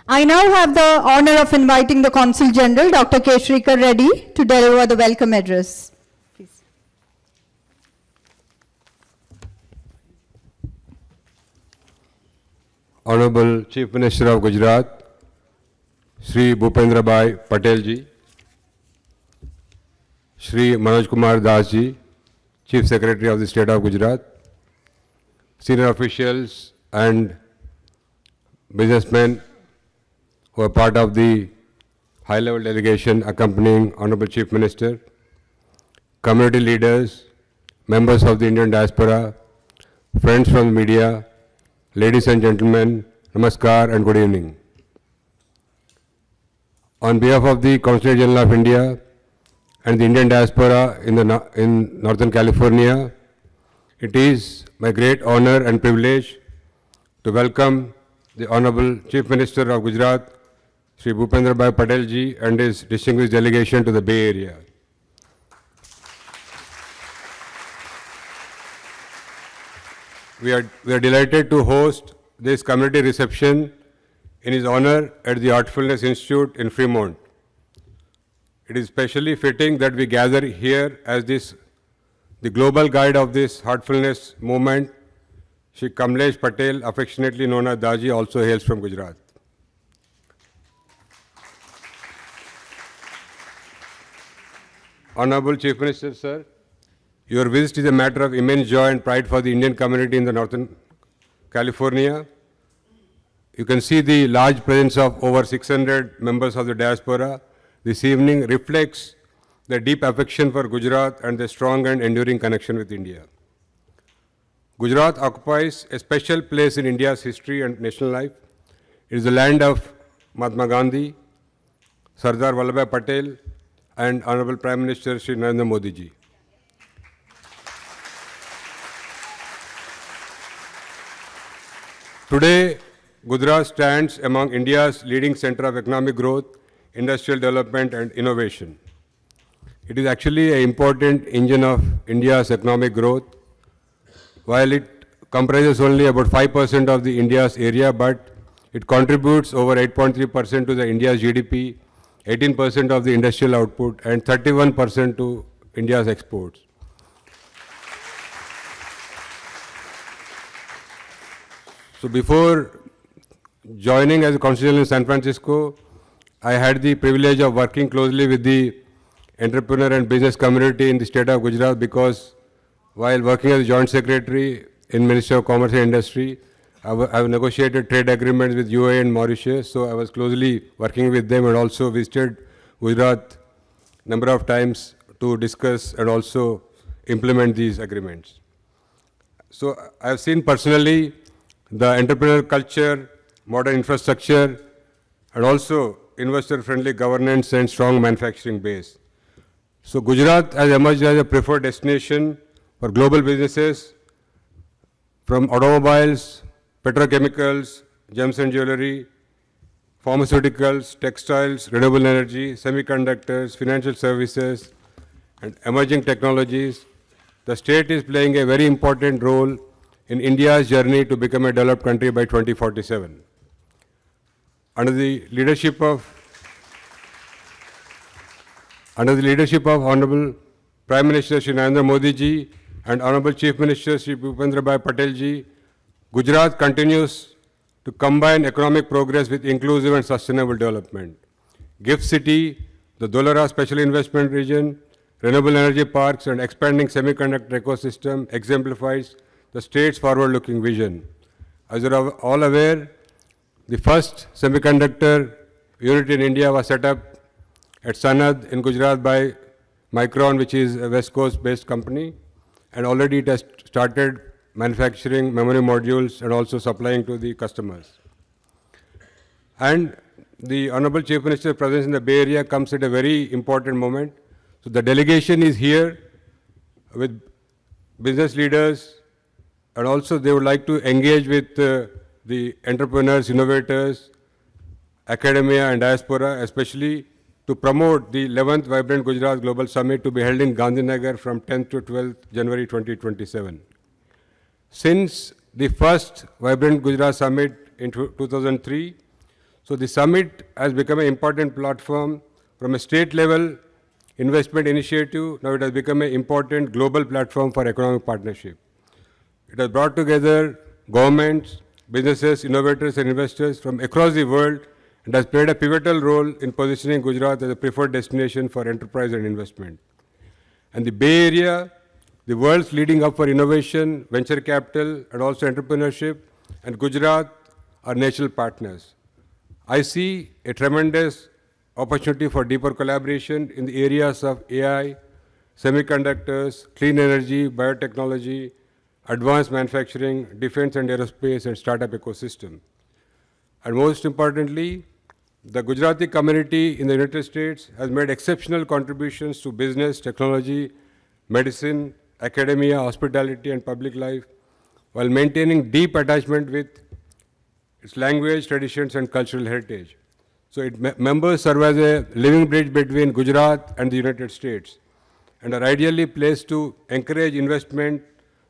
I now have the honor of inviting the Consul General, Dr. K. Shrikar Reddy, to deliver the welcome address. Please. Honorable Chief Minister of Gujarat, Shri Bhupendra Bhai Patel ji, Shri Manoj Kumar Das ji, Chief Secretary of the State of Gujarat, senior officials and businessmen who are part of the high-level delegation accompanying Honorable Chief Minister, community leaders, members of the Indian diaspora, friends from the media, ladies and gentlemen, namaskar and good evening. On behalf of the Consulate General of India and the Indian diaspora in Northern California, it is my great honor and privilege to welcome the Honorable Chief Minister of Gujarat, Shri Bhupendra Bhai Patel ji and his distinguished delegation to the Bay Area. We are delighted to host this community reception in his honor at the Artfulness Institute in Fremont. It is especially fitting that we gather here as the global guide of this heartfulness movement. Shri Kamlesh Patel, affectionately known as Daji, also hails from Gujarat. Honorable Chief Minister, sir, your visit is a matter of immense joy and pride for the Indian community in the Northern California. You can see the large presence of over 600 members of the diaspora this evening reflects the deep affection for Gujarat and the strong and enduring connection with India. Gujarat occupies a special place in India's history and national life. It is the land of Mahatma Gandhi, Sardar Vallabhbhai Patel, and Honorable Prime Minister Shri Narendra Modi ji. Today, Gujarat stands among India's leading center of economic growth, industrial development and innovation. It is actually an important engine of India's economic growth. While it comprises only about 5% of the India's area, but it contributes over 8.3% to the India's GDP, 18% of the industrial output and 31% to India's exports. So before joining as a consul in San Francisco, I had the privilege of working closely with the entrepreneur and business community in the state of Gujarat because while working as a joint secretary in Ministry of Commerce and Industry, I've negotiated trade agreements with UAE and Mauritius, so I was closely working with them and also visited Gujarat a number of times to discuss and also implement these agreements. So I've seen personally the entrepreneurial culture, modern infrastructure, and also investor-friendly governance and strong manufacturing base. So Gujarat has emerged as a preferred destination for global businesses from automobiles, petrochemicals, gems and jewelry, pharmaceuticals, textiles, renewable energy, semiconductors, financial services, and emerging technologies. The state is playing a very important role in India's journey to become a developed country by 2047. Under the leadership of Honorable Prime Minister Shri Narendra Modi ji and Honorable Chief Minister Shri Bhupendra Bhai Patel ji, Gujarat continues to combine economic progress with inclusive and sustainable development. GIFT City, the Dholara Special Investment Region, renewable energy parks and expanding semiconductor ecosystem exemplifies the state's forward-looking vision. As you are all aware, the first semiconductor unit in India was set up at Sanad in Gujarat by Micron, which is a West Coast-based company, and already it has started manufacturing memory modules and also supplying to the customers. And the Honorable Chief Minister's presence in the Bay Area comes at a very important moment. So the delegation is here with business leaders, and also they would like to engage with the entrepreneurs, innovators, academia and diaspora, especially to promote the 11th Vibrant Gujarat Global Summit to be held in Gandhinagar from 10th to 12th January 2027. Since the first Vibrant Gujarat Summit in 2003, So the summit has become an important platform from a state level investment initiative. Now it has become an important global platform for economic partnership. It has brought together governments, businesses, innovators and investors from across the world and has played a pivotal role in positioning Gujarat as a preferred destination for enterprise and investment. And the Bay Area, the world's leading hub for innovation, venture capital and also entrepreneurship, and Gujarat are natural partners. I see a tremendous opportunity for deeper collaboration in the areas of AI, semiconductors, clean energy, biotechnology, advanced manufacturing, defense and aerospace, and startup ecosystem. And most importantly, the Gujarati community in the United States has made exceptional contributions to business, technology, medicine, academia, hospitality, and public life, while maintaining deep attachment with its language, traditions, and cultural heritage. So members serve as a living bridge between Gujarat and the United States and are ideally placed to encourage investment,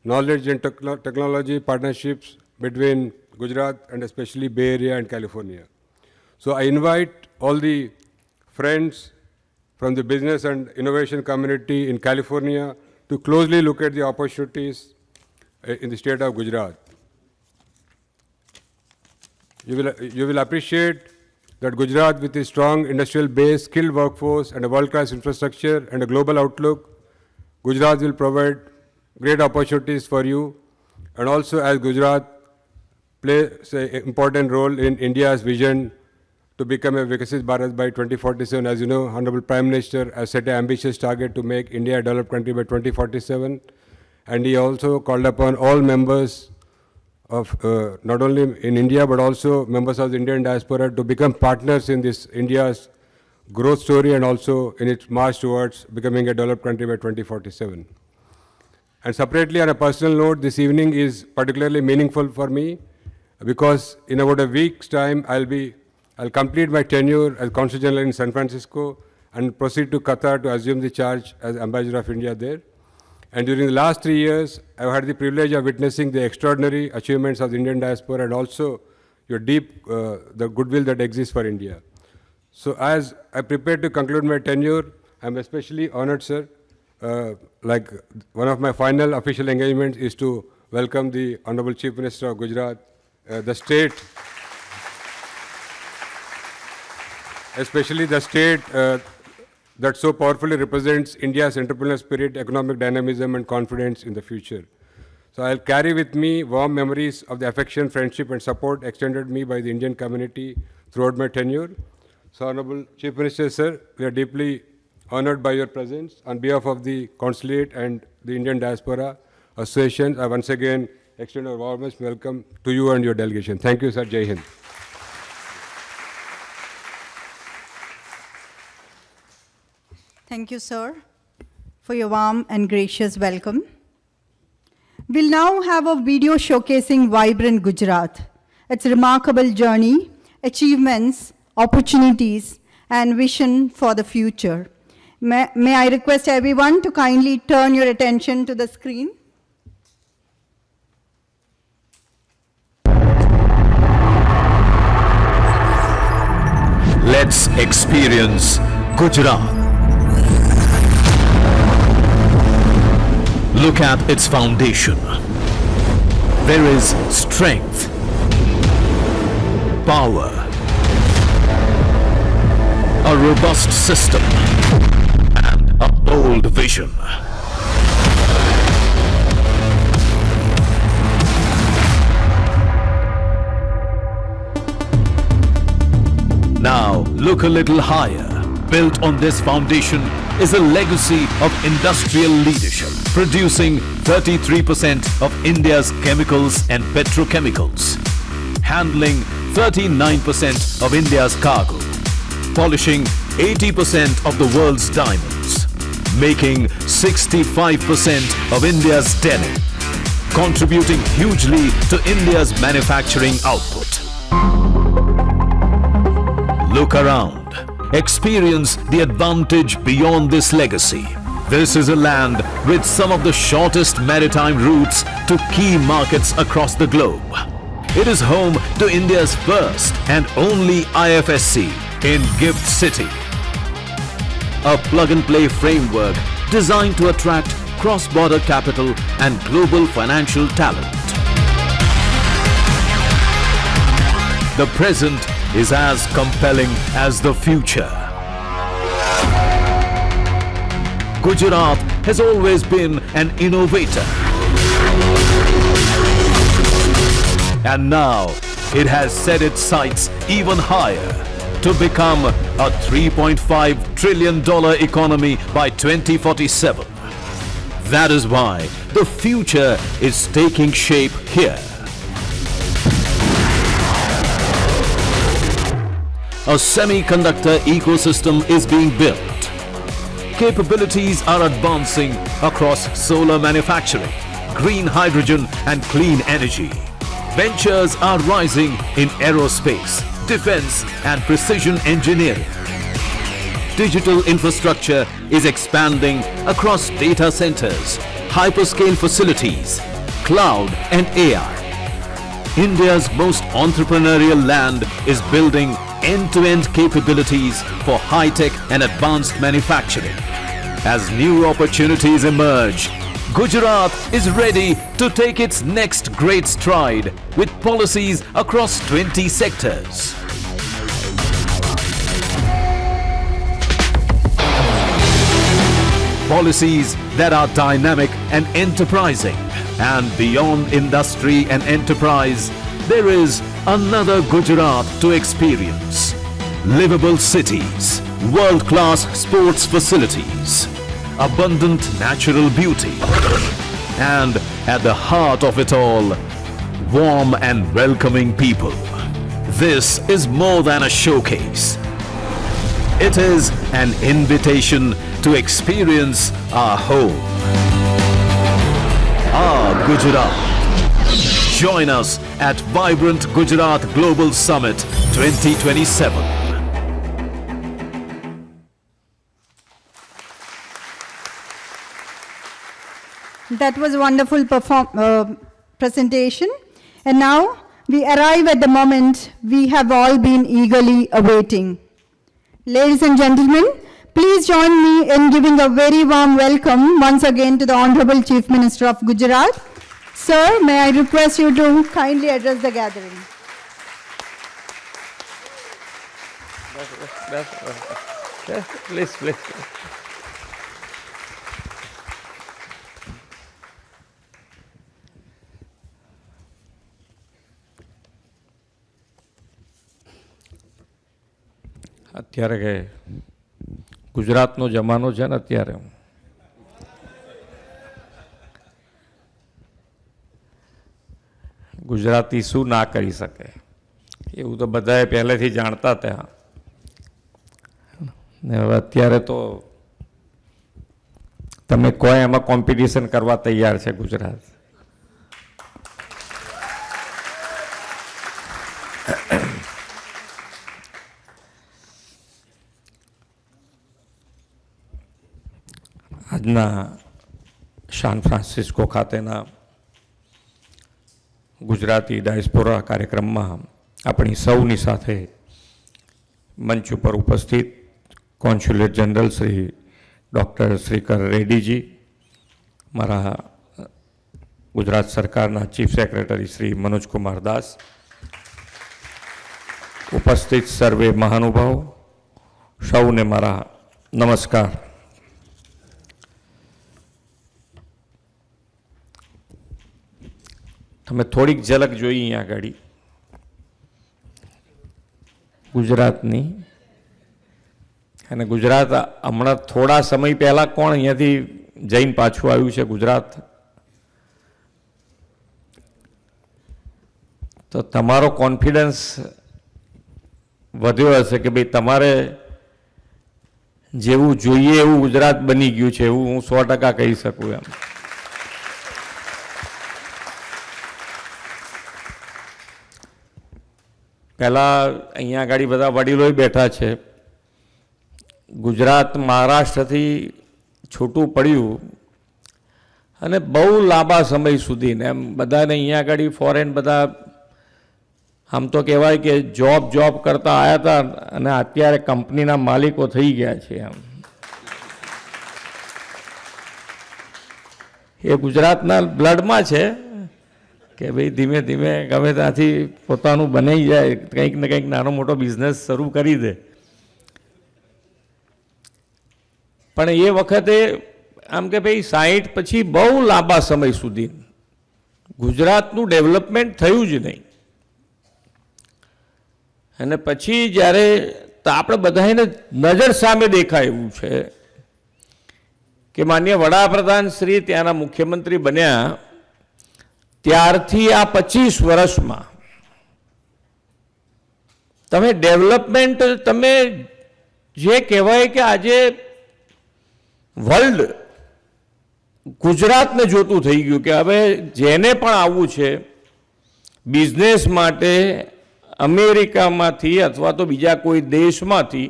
knowledge and technology partnerships between Gujarat and especially Bay Area and California. So I invite all the friends from the business and innovation community in California to closely look at the opportunities in the state of Gujarat. You will appreciate that Gujarat, with a strong industrial base, skilled workforce, and a world-class infrastructure and a global outlook, Gujarat will provide great opportunities for you. And also, as Gujarat plays an important role in India's vision to become a Vikasit Bharat by 2047. As you know, Honorable Prime Minister has set an ambitious target to make India a developed country by 2047. And he also called upon all members of not only in India but also members of the Indian diaspora to become partners in this India's growth story and also in its march towards becoming a developed country by 2047. And separately, on a personal note, this evening is particularly meaningful for me because in about a week's time I'll complete my tenure as Consul General in San Francisco and proceed to Qatar to assume the charge as Ambassador of India there. And during the last 3 years, I've had the privilege of witnessing the extraordinary achievements of the Indian diaspora and also your deep, the goodwill that exists for India. So as I prepare to conclude my tenure, I'm especially honored, sir. Like one of my final official engagements is to welcome the Honorable Chief Minister of Gujarat, the state, especially the state that so powerfully represents India's entrepreneurial spirit, economic dynamism, and confidence in the future. So I'll carry with me warm memories of the affection, friendship, and support extended me by the Indian community throughout my tenure. So, Honorable Chief Minister, sir, we are deeply honored by your presence. On behalf of the Consulate and the Indian Diaspora Association, I once again extend our warmest welcome to you and your delegation. Thank you, sir. Jai Hind. Thank you, sir, for your warm and gracious welcome. We'll now have a video showcasing vibrant Gujarat, its remarkable journey, achievements, opportunities, and vision for the future. May I request everyone to kindly turn your attention to the screen? Let's experience Gujarat. Look at its foundation. There is strength, power, a robust system, and a bold vision. Now, look a little higher. Built on this foundation is a legacy of industrial leadership, producing 33% of India's chemicals and petrochemicals, handling 39% of India's cargo, polishing 80% of the world's diamonds, making 65% of India's denim, contributing hugely to India's manufacturing output. Look around. Experience the advantage beyond this legacy. This is a land with some of the shortest maritime routes to key markets across the globe. it is home to India's first and only IFSC in Gift City. A plug-and-play framework designed to attract cross-border capital and global financial talent. The present is as compelling as the future. Gujarat has always been an innovator. And now it has set its sights even higher to become a $3.5 trillion economy by 2047. That is why the future is taking shape here. A semiconductor ecosystem is being built. Capabilities are advancing across solar manufacturing, green hydrogen and clean energy. Ventures are rising in aerospace, defense and precision engineering. Digital infrastructure is expanding across data centers, hyperscale facilities, cloud and AI. India's most entrepreneurial land is building end-to-end capabilities for high-tech and advanced manufacturing. As new opportunities emerge, Gujarat is ready to take its next great stride with policies across 20 sectors. Policies that are dynamic and enterprising. And beyond industry and enterprise, there is another Gujarat to experience. Livable cities, world-class sports facilities, abundant natural beauty, and at the heart of it all, warm and welcoming people. This is more than a showcase. It is an invitation to experience our home, our Gujarat. Join us at Vibrant Gujarat Global Summit 2027. That was a wonderful presentation. And now we arrive at the moment we have all been eagerly awaiting. Ladies and gentlemen, please join me in giving a very warm welcome once again to the Honorable Chief Minister of Gujarat. Sir, may I request you to kindly address the gathering. Please. અત્યારે કે ગુજરાતનો જમાનો છે ને અત્યારે ગુજરાતી શું ના કરી શકે એવું તો બધાએ પહેલેથી જાણતા હતા ને હવે અત્યારે તો તમે કોઈ એમાં કોમ્પિટિશન કરવા તૈયાર છે ગુજરાત. આજના સાન ફ્રાન્સિસ્કો ખાતેના ગુજરાતી ડાયસ્પોરા કાર્યક્રમમાં આપણી સૌની સાથે મંચ ઉપર ઉપસ્થિત consulate general Shri doctor શ્રીકર Reddyji, મારા ગુજરાત સરકારના ચીફ સેક્રેટરી શ્રી મનોજ કુમાર દાસ, ઉપસ્થિત સર્વે મહાનુભાવ, સૌને મારા નમસ્કાર. તમે થોડીક ઝલક જોઈ અહીંયા આગળ ગુજરાતની, અને ગુજરાત હમણાં થોડા સમય પહેલાં કોણ અહીંયાથી જઈને પાછું આવ્યું છે ગુજરાત? તો તમારો કોન્ફિડન્સ વધ્યો હશે કે ભાઈ તમારે જેવું જોઈએ એવું ગુજરાત બની ગયું છે, એવું હું 100% કહી શકું એમ. પહેલાં અહીંયા આગળ બધા વડીલોય બેઠા છે. ગુજરાત મહારાષ્ટ્રથી છૂટું પડ્યું અને બહુ લાંબા સમય સુધી ને એમ બધાને અહીંયા આગળ ફોરેન બધા આમ તો કહેવાય કે જોબ કરતા આવ્યા હતા અને અત્યારે કંપનીના માલિકો થઈ ગયા છે. આમ એ ગુજરાતના બ્લડમાં છે કે ભાઈ ધીમે ધીમે ગમે ત્યાંથી પોતાનું બનાવી જાય, કંઈક ને કંઈક નાનો મોટો બિઝનેસ શરૂ કરી દે. પણ એ વખતે આમ કે ભાઈ 60 પછી બહુ લાંબા સમય સુધી ગુજરાતનું ડેવલપમેન્ટ થયું જ નહીં. અને પછી જ્યારે આપણે બધાને નજર સામે દેખાય એવું છે કે માનનીય વડાપ્રધાન શ્રી ત્યાંના મુખ્યમંત્રી બન્યા ત્યારથી આ 25 વર્ષમાં તમે ડેવલપમેન્ટ, તમે જે કહેવાય કે આજે વર્લ્ડ ગુજરાતને જોતું થઈ ગયું કે હવે જેને પણ આવવું છે બિઝનેસ માટે અમેરિકામાંથી અથવા તો બીજા કોઈ દેશમાંથી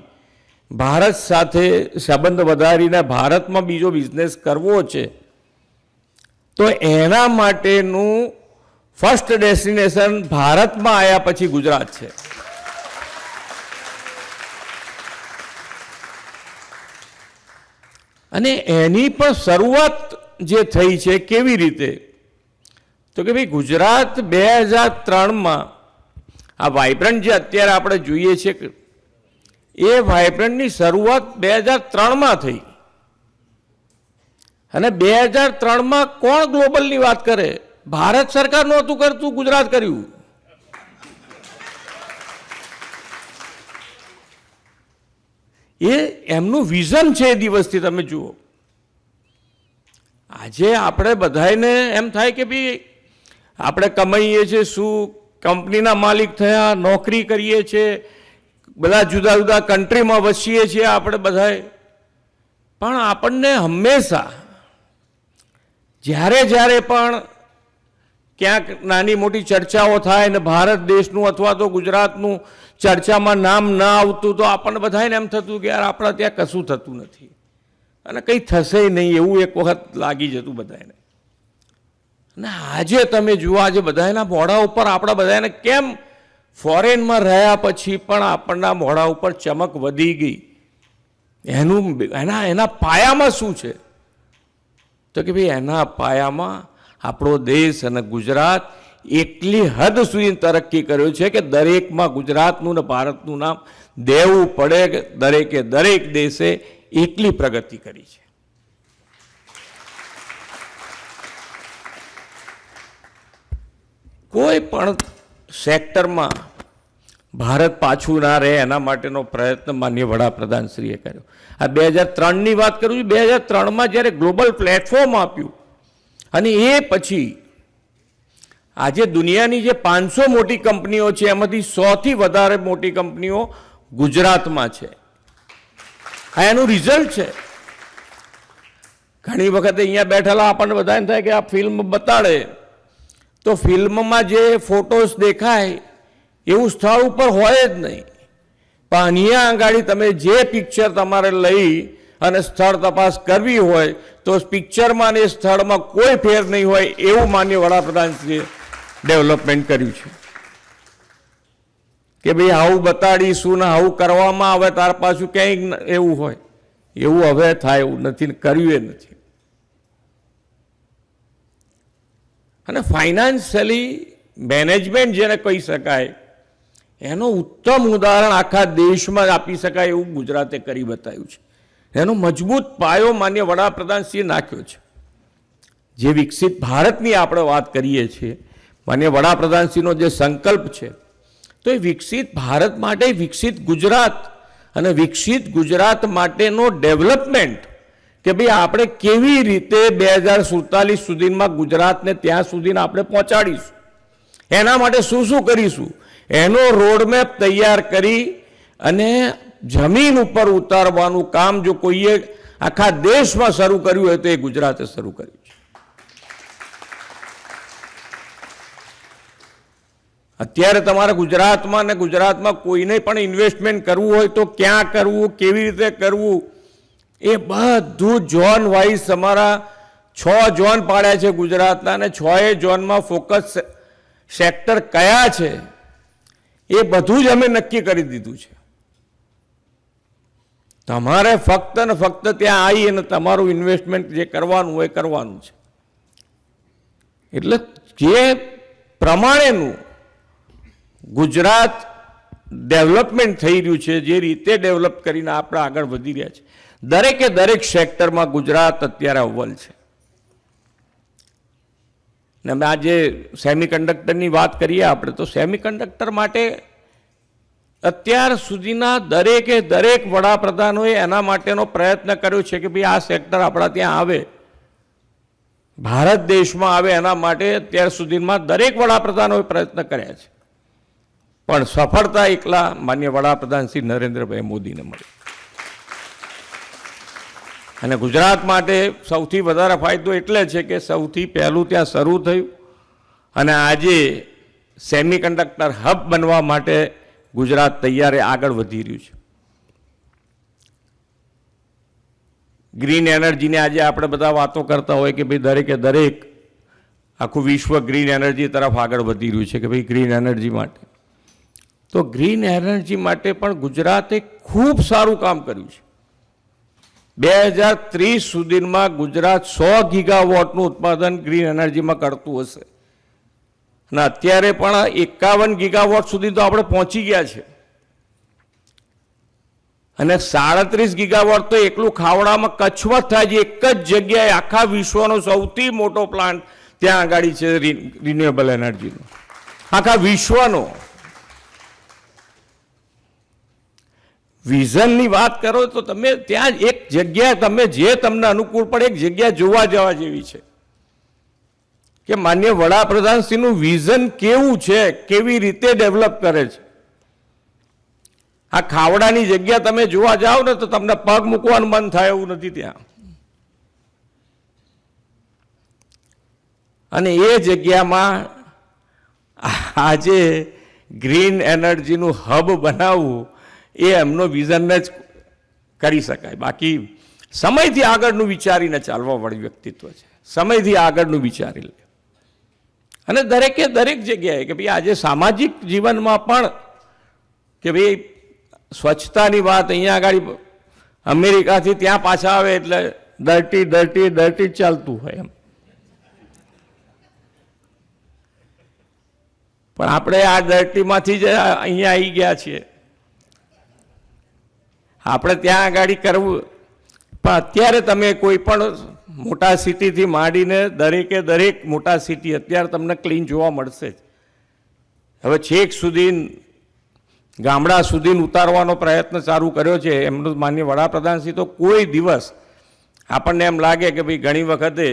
ભારત સાથે સંબંધ વધારીને ભારતમાં બીજો બિઝનેસ કરવો છે તો એના માટેનું ફર્સ્ટ ડેસ્ટિનેશન ભારતમાં આવ્યા પછી ગુજરાત છે. અને એની પણ શરૂઆત જે થઈ છે કેવી રીતે, તો કે ભાઈ ગુજરાત 2003માં આ વાઇબ્રન્ટ જે અત્યારે આપણે જોઈએ છે એ વાઇબ્રન્ટની શરૂઆત 2003માં થઈ. અને 2003માં કોણ ગ્લોબલની વાત કરે? ભારત સરકાર નહોતું કરતું, ગુજરાત કર્યું. એ એમનું વિઝન છે એ દિવસથી તમે જુઓ. આજે આપણે બધાને એમ થાય કે ભાઈ આપણે કમાઈએ છીએ શું, કંપનીના માલિક થયા, નોકરી કરીએ છીએ, બધા જુદા જુદા કન્ટ્રીમાં વસીએ છીએ આપણે બધાએ. પણ આપણને હંમેશા જ્યારે પણ ક્યાંક નાની મોટી ચર્ચાઓ થાય ને ભારત દેશનું અથવા તો ગુજરાતનું ચર્ચામાં નામ ન આવતું તો આપણને બધાને એમ થતું કે યાર આપણા ત્યાં કશું થતું નથી અને કંઈ થશે નહીં એવું એક વખત લાગી જતું બધાને. અને આજે તમે જુઓ, આજે બધાના મોઢા ઉપર આપણા બધાને કેમ ફોરેનમાં રહ્યા પછી પણ આપણના મોઢા ઉપર ચમક વધી ગઈ. એના પાયામાં શું છે? તો કે ભાઈ એના પાયામાં આપણો દેશ અને ગુજરાત એટલી હદ સુધી તરક્કી કર્યો છે કે દરેકમાં ગુજરાતનું ને ભારતનું નામ દેવું પડે કે દરેક દેશે એટલી પ્રગતિ કરી છે. કોઈ પણ સેક્ટરમાં ભારત પાછું ના રહે એના માટેનો પ્રયત્ન માનનીય વડાપ્રધાનશ્રીએ કર્યો. આ 2003ની વાત કરું છું. 2003માં જ્યારે ગ્લોબલ પ્લેટફોર્મ આપ્યું અને એ પછી આજે દુનિયાની જે 500 મોટી કંપનીઓ છે એમાંથી 100થી વધારે મોટી કંપનીઓ ગુજરાતમાં છે. આ એનું રિઝલ્ટ છે. ઘણી વખતે અહીંયા બેઠેલા આપણને બધાને થાય કે આ ફિલ્મ બતાડે તો ફિલ્મમાં જે ફોટોસ દેખાય એવું સ્થળ ઉપર હોય જ નહીં. પણ અહીંયા આંગાડી તમે જે પિક્ચર તમારે લઈ અને સ્થળ તપાસ કરવી હોય તો પિક્ચરમાં અને સ્થળમાં કોઈ ફેર નહીં હોય એવું માનનીય વડાપ્રધાનશ્રીએ ડેવલપમેન્ટ કર્યું છે કે ભાઈ આવું બતાડીશું ને આવું કરવામાં આવે તાર પાછું ક્યાંય એવું હોય એવું હવે થાય એવું નથી, કર્યું એ નથી. અને ફાઇનાન્શિયલી મેનેજમેન્ટ જેને કહી શકાય એનો ઉત્તમ ઉદાહરણ આખા દેશમાં આપી શકાય એવું ગુજરાતે કરી બતાવ્યું છે. એનો મજબૂત પાયો માનનીય વડાપ્રધાનશ્રીએ નાખ્યો છે. જે વિકસિત ભારતની આપણે વાત કરીએ છીએ, માનનીય વડાપ્રધાનશ્રીનો જે સંકલ્પ છે તો એ વિકસિત ભારત માટે વિકસિત ગુજરાત અને વિકસિત ગુજરાત માટેનો ડેવલપમેન્ટ કે ભાઈ આપણે કેવી રીતે 2047 સુધીમાં ગુજરાતને ત્યાં સુધીને આપણે પહોંચાડીશું, એના માટે શું શું કરીશું એનો રોડમેપ તૈયાર કરી અને જમીન ઉપર ઉતારવાનું કામ જો કોઈએ આખા દેશમાં શરૂ કર્યું હોય તો એ ગુજરાતે શરૂ કર્યું છે. અત્યારે તમારે ગુજરાતમાં કોઈને પણ ઇન્વેસ્ટમેન્ટ કરવું હોય તો ક્યાં કરવું, કેવી રીતે કરવું, એ બધું ઝોન વાઇઝ તમારા 6 ઝોન પાડ્યા છે ગુજરાતના અને 6 ઝોનમાં ફોકસ સેક્ટર કયા છે એ બધું જ અમે નક્કી કરી દીધું છે. તમારે ફક્ત ને ફક્ત ત્યાં આવી અને તમારું ઇન્વેસ્ટમેન્ટ જે કરવાનું હોય કરવાનું છે. એટલે જે પ્રમાણેનું ગુજરાત ડેવલપમેન્ટ થઈ રહ્યું છે, જે રીતે ડેવલપ કરીને આપણે આગળ વધી રહ્યા છે, દરેકે દરેક સેક્ટરમાં ગુજરાત અત્યારે અવ્વલ છે. ને અમે આજે સેમિકન્ડક્ટરની વાત કરીએ આપણે, તો સેમિકન્ડક્ટર માટે અત્યાર સુધીના દરેકે દરેક વડાપ્રધાનોએ એના માટેનો પ્રયત્ન કર્યો છે કે ભાઈ આ સેક્ટર આપણા ત્યાં આવે, ભારત દેશમાં આવે. એના માટે અત્યાર સુધીમાં દરેક વડાપ્રધાનોએ પ્રયત્ન કર્યા છે, પણ સફળતા એકલા માન્ય વડાપ્રધાન શ્રી નરેન્દ્રભાઈ મોદીને મળી. અને ગુજરાત માટે સૌથી વધારે ફાયદો એટલે છે કે સૌથી પહેલું ત્યાં શરૂ થયું અને આજે સેમિકન્ડક્ટર હબ બનવા માટે ગુજરાત તૈયાર આગળ વધી રહ્યું છે. ગ્રીન એનર્જીને આજે આપણે બધા વાતો કરતા હોય કે ભાઈ દરેકે દરેક આખું વિશ્વ ગ્રીન એનર્જી તરફ આગળ વધી રહ્યું છે કે ભાઈ ગ્રીન એનર્જી માટે. તો ગ્રીન એનર્જી માટે પણ ગુજરાતે ખૂબ સારું કામ કર્યું છે. 2030 સુધીમાં ગુજરાત 100 ગીગાવોટનું ઉત્પાદન ગ્રીન એનર્જીમાં કરતું હશે અને અત્યારે પણ 51 ગીગાવોટ સુધી તો આપણે પહોંચી ગયા છે. અને 37 ગીગાવોટ તો એકલું ખાવડામાં કચ્છમાં થાય છે. એક જ જગ્યાએ આખા વિશ્વનો સૌથી મોટો પ્લાન્ટ ત્યાં આગાડી છે રિન્યુએબલ એનર્જીનો, આખા વિશ્વનો. વિઝનની વાત કરો તો તમે ત્યાં એક જગ્યા તમે જે તમને અનુકૂળ પડે એક જગ્યા જોવા જવા જેવી છે કે માન્ય વડાપ્રધાનશ્રીનું વિઝન કેવું છે, કેવી રીતે ડેવલપ કરે છે. આ ખાવડાની જગ્યા તમે જોવા જાઓ ને તો તમને પગ મૂકવાનું મન થાય એવું નથી ત્યાં. અને એ જગ્યામાં આજે ગ્રીન એનર્જીનું હબ બનાવવું એ એમનો વિઝનને જ કરી શકાય. બાકી સમયથી આગળનું વિચારીને ચાલવાવાળું વ્યક્તિત્વ છે, સમયથી આગળનું વિચારી લે. અને દરેકે દરેક જગ્યાએ કે ભાઈ આજે સામાજિક જીવનમાં પણ કે ભાઈ સ્વચ્છતાની વાત અહીંયા આગળ અમેરિકાથી ત્યાં પાછા આવે એટલે ડર્ટી ડર્ટી ડર્ટી જ ચાલતું હોય એમ. પણ આપણે આ ડર્ટીમાંથી જ અહીંયા આવી ગયા છીએ. આપણે ત્યાં આગળ કરવું. પણ અત્યારે તમે કોઈ પણ મોટા સિટીથી માંડીને દરેકે દરેક મોટા સિટી અત્યારે તમને ક્લીન જોવા મળશે જ. હવે છેક સુધી ગામડા સુધી ઉતારવાનો પ્રયત્ન ચાલુ કર્યો છે એમનું માન્ય વડાપ્રધાનશ્રી. તો કોઈ દિવસ આપણને એમ લાગે કે ભાઈ ઘણી વખતે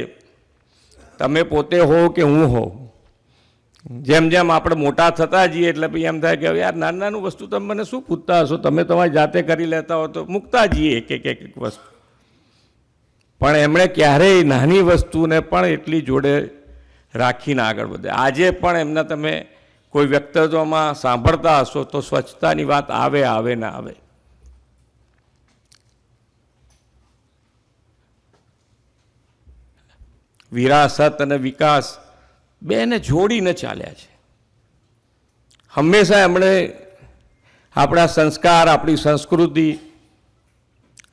તમે પોતે હો કે હું હોઉં, જેમ જેમ આપણે મોટા થતા જઈએ એટલે પછી એમ થાય કે યાર નાનું નાનું વસ્તુ તમે મને શું પૂછતા હશો, તમે તમારી જાતે કરી લેતા હો તો મૂકતા જઈએ એક એક એક વસ્તુ. પણ એમણે ક્યારેય નાની વસ્તુને પણ એટલી જોડે રાખીને આગળ વધે. આજે પણ એમના તમે કોઈ વ્યક્તિત્વમાં સાંભળતા હશો તો સ્વચ્છતાની વાત આવે આવે ને આવે. વિરાસત અને વિકાસ બેને જોડીને ચાલ્યા છે. હંમેશા એમણે આપણા સંસ્કાર, આપણી સંસ્કૃતિ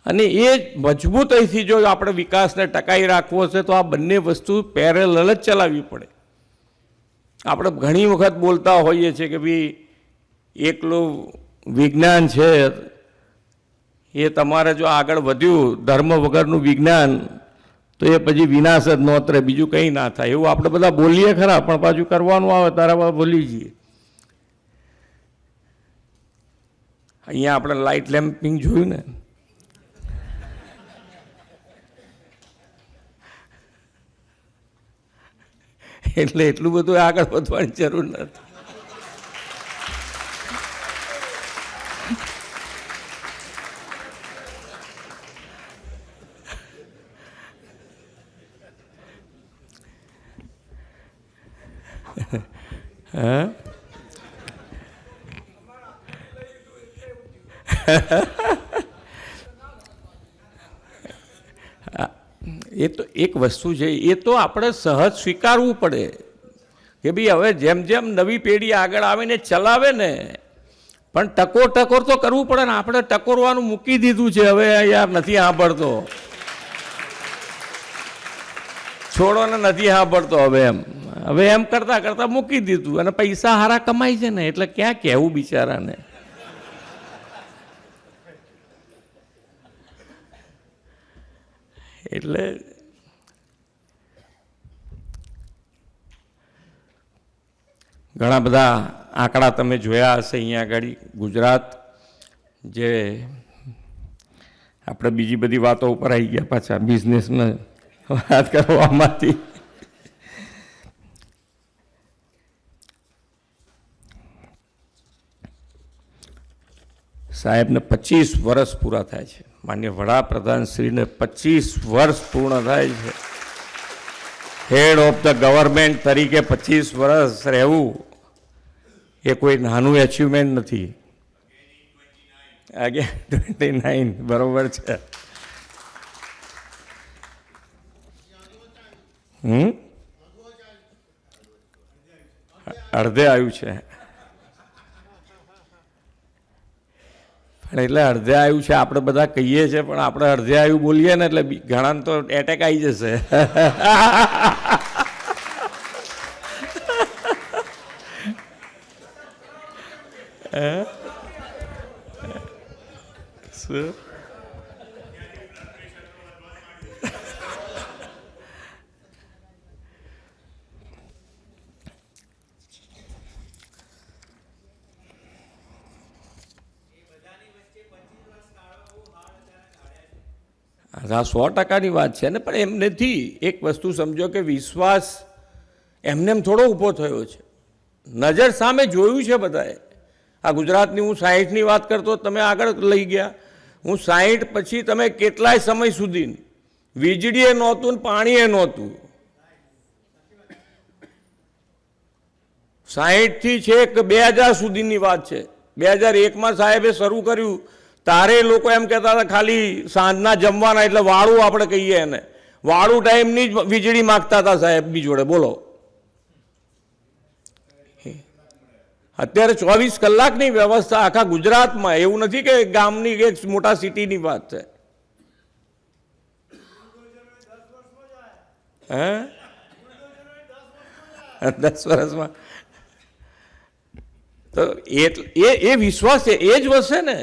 અને એ મજબૂતાઈથી જો આપણે વિકાસને ટકાવી રાખવો છે તો આ બંને વસ્તુ પેરેલલ જ ચલાવવી પડે. આપણે ઘણી વખત બોલતા હોઈએ છીએ કે ભાઈ એકલું વિજ્ઞાન છે એ તમારે જો આગળ વધ્યું ધર્મ વગરનું વિજ્ઞાન તો એ પછી વિનાશ જ નોતરે, બીજું કંઈ ના થાય. એવું આપણે બધા બોલીએ ખરા, પણ પાછું કરવાનું આવે તારા બોલી જઈએ. અહીંયા આપણે લાઇટ લેમ્પિંગ જોયું ને, એટલે એટલું બધું આગળ વધવાની જરૂર નથી. એ તો એક વસ્તુ છે, એ તો આપણે સહજ સ્વીકારવું પડે કે ભાઈ હવે જેમ જેમ નવી પેઢી આગળ આવીને ચલાવે ને પણ ટકોર તો કરવું પડે ને. આપણે ટકોરવાનું મૂકી દીધું છે હવે. યાર નથી સાંભળતો, છોડો ને નથી સાંભળતો હવે એમ કરતા કરતા મૂકી દીધું. અને પૈસા હારા કમાય છે ને, એટલે ક્યાં કહેવું બિચારાને. એટલે ઘણા બધા આંકડા તમે જોયા હશે અહીંયા આગળ. ગુજરાત જે આપણે બીજી બધી વાતો ઉપર આવી ગયા પાછા બિઝનેસમાં વાત કરવામાંથી. સાહેબને 25 વર્ષ પૂરા થાય છે. માન્ય વડાપ્રધાન શ્રીને 25 વર્ષ પૂર્ણ થાય છે. હેડ ઓફ ધ ગવર્મેન્ટ તરીકે 25 વર્ષ રહેવું એ કોઈ નાનું એચિવમેન્ટ નથી. આગે 29 બરોબર છે. અડધે આવ્યું છે. પણ એટલે અડધે આવ્યું છે આપણે બધા કહીએ છીએ, પણ આપણે અડધે આવ્યું બોલીએ ને એટલે ઘણાને તો એટેક આવી જશે. હા, 100%ની વાત છે ને. પણ એમ નથી. એક વસ્તુ સમજો કે વિશ્વાસ એમને એમ થોડો ઊભો થયો છે. નજર સામે જોયું છે બધાએ. આ ગુજરાતની હું 60ની વાત કરતો, તમે આગળ લઈ ગયા. હું 60 પછી તમે કેટલાય સમય સુધી વીજળીએ નહોતું ને પાણીએ નહોતું. 60થી છેક 2000 સુધીની વાત છે. 2001માં સાહેબે શરૂ કર્યું તારે લોકો એમ કહેતા હતા ખાલી સાંજના જમવાના, એટલે વાળું આપણે કહીએ એને. વાળું ટાઈમની જ વીજળી માગતા હતા સાહેબની જોડે. બોલો, અત્યારે 24 કલાકની વ્યવસ્થા આખા ગુજરાતમાં. એવું નથી કે ગામની એક મોટા સિટીની વાત છે. હે 10 વર્ષમાં તો એ વિશ્વાસ છે. એ જ વધશે ને.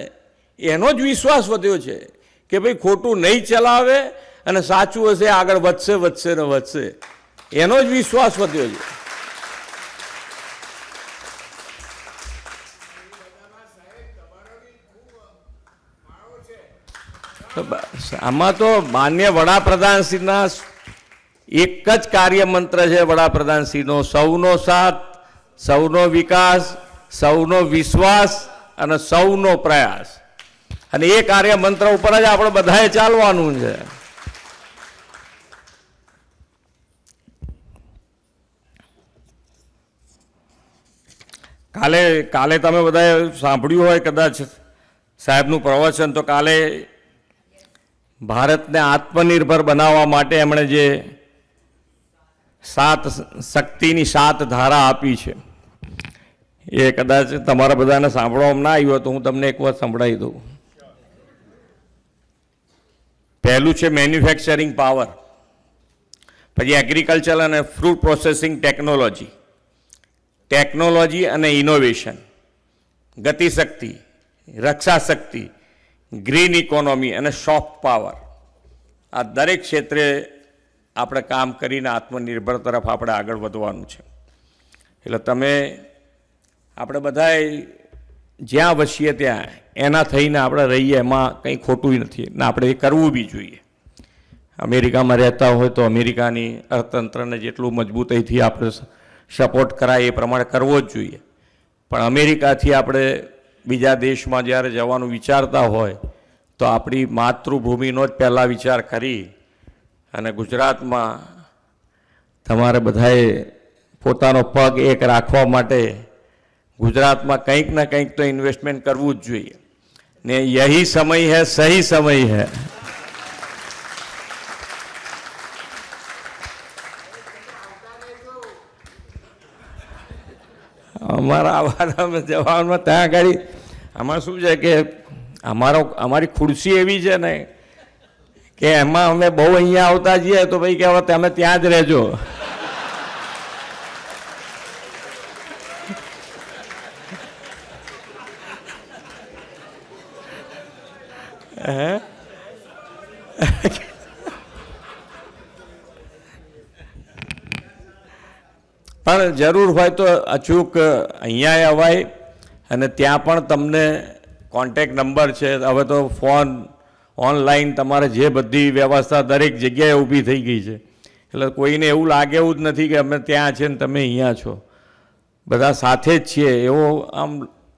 એનો જ વિશ્વાસ વધ્યો છે કે ભાઈ ખોટું નહીં ચલાવે અને સાચું હશે આગળ વધશે વધશે ને વધશે. એનો જ વિશ્વાસ વધ્યો છે. આમાં તો માન્ય વડાપ્રધાનશ્રીના એક જ કાર્યમંત્ર છે વડાપ્રધાનશ્રીનો, સૌનો સાથ, સૌનો વિકાસ, સૌનો વિશ્વાસ અને સૌનો પ્રયાસ. અને એ કાર્યમંત્ર ઉપર જ આપણે બધાએ ચાલવાનું છે. કાલે તમે બધાએ સાંભળ્યું હોય કદાચ સાહેબનું પ્રવચન. તો કાલે ભારતને આત્મનિર્ભર બનાવવા માટે એમણે જે 7 શક્તિની 7 ધારા આપી છે એ કદાચ તમારા બધાને સાંભળવામાં ના આવ્યું તો હું તમને એક વાર સંભળાવી દઉં. પહેલું છે મેન્યુફેક્ચરિંગ પાવર, પછી એગ્રીકલ્ચર અને ફ્રૂટ પ્રોસેસિંગ ટેકનોલોજી અને ઇનોવેશન, ગતિશક્તિ, રક્ષા શક્તિ, ગ્રીન ઇકોનોમી અને સોફ્ટ પાવર. આ દરેક ક્ષેત્રે આપણે કામ કરીને આત્મનિર્ભર તરફ આપણે આગળ વધવાનું છે. એટલે આપણે બધાએ જ્યાં વસીએ ત્યાં એના થઈને આપણે રહીએ, એમાં કંઈ ખોટું નથી ને. આપણે એ કરવું બી જોઈએ. અમેરિકામાં રહેતા હોય તો અમેરિકાની અર્થતંત્રને જેટલું મજબૂતાઈથી આપણે સપોર્ટ કરાય એ પ્રમાણે કરવો જ જોઈએ. પણ અમેરિકાથી આપણે બીજા દેશમાં જ્યારે જવાનું વિચારતા હોય તો આપણી માતૃભૂમિનો જ પહેલાં વિચાર કરી અને ગુજરાતમાં તમારે બધાએ પોતાનો પગ એક રાખવા માટે ગુજરાતમાં કંઈક ના કંઈક તો ઇન્વેસ્ટમેન્ટ કરવું જ જોઈએ ને. યહી સમય હૈ, સહી સમય હૈ. અમારા આવાના જવાનમાં ત્યાં આગળ આમાં શું છે કે અમારી ખુરશી એવી છે ને કે એમાં અમે બહુ અહીંયા આવતા જઈએ તો ભાઈ કે હવે તમે ત્યાં જ રહેજો. પણ જરૂર હોય તો અચૂક અહીંયા અવાય અને ત્યાં પણ તમને કોન્ટેક્ટ નંબર છે. હવે તો ફોન ઓનલાઈન તમારે જે બધી વ્યવસ્થા દરેક જગ્યાએ ઊભી થઈ ગઈ છે એટલે કોઈને એવું લાગે એવું જ નથી કે અમે ત્યાં છે ને તમે અહીંયા છો. બધા સાથે જ છીએ એવો આમ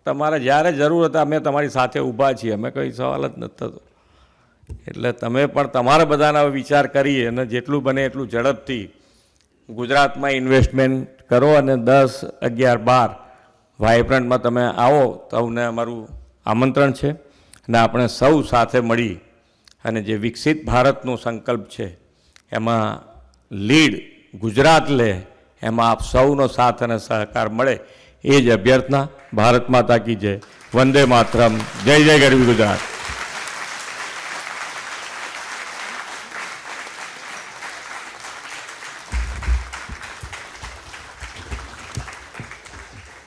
તમારે જ્યારે જરૂર હતા અમે તમારી સાથે ઊભા છીએ, અમે કંઈ સવાલ જ નથી થતો. એટલે તમે પણ તમારા બધાના વિચાર કરી અને જેટલું બને એટલું ઝડપથી ગુજરાતમાં ઇન્વેસ્ટમેન્ટ કરો અને 10, 11, 12 વાઇબ્રન્ટમાં તમે આવો. તમને અમારું આમંત્રણ છે અને આપણે સૌ સાથે મળી અને જે વિકસિત ભારતનો સંકલ્પ છે એમાં લીડ ગુજરાત લે, એમાં આપ સૌનો સાથ અને સહકાર મળે એ જ અભ્યર્થના. ભારત માતા કી જય. વંદે માતરમ. જય જય ગરવી Gujarat.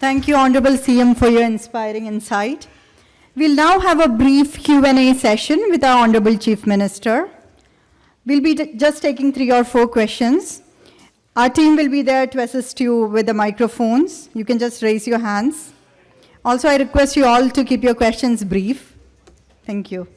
Thank you, Honorable CM, for your inspiring insight. We'll now have a brief Q&A session with our Honorable Chief Minister. We'll be just taking 3 or 4 questions. Our team will be there to assist you with the microphones. You can just raise your hands. Also, I request you all to keep your questions brief. Thank you.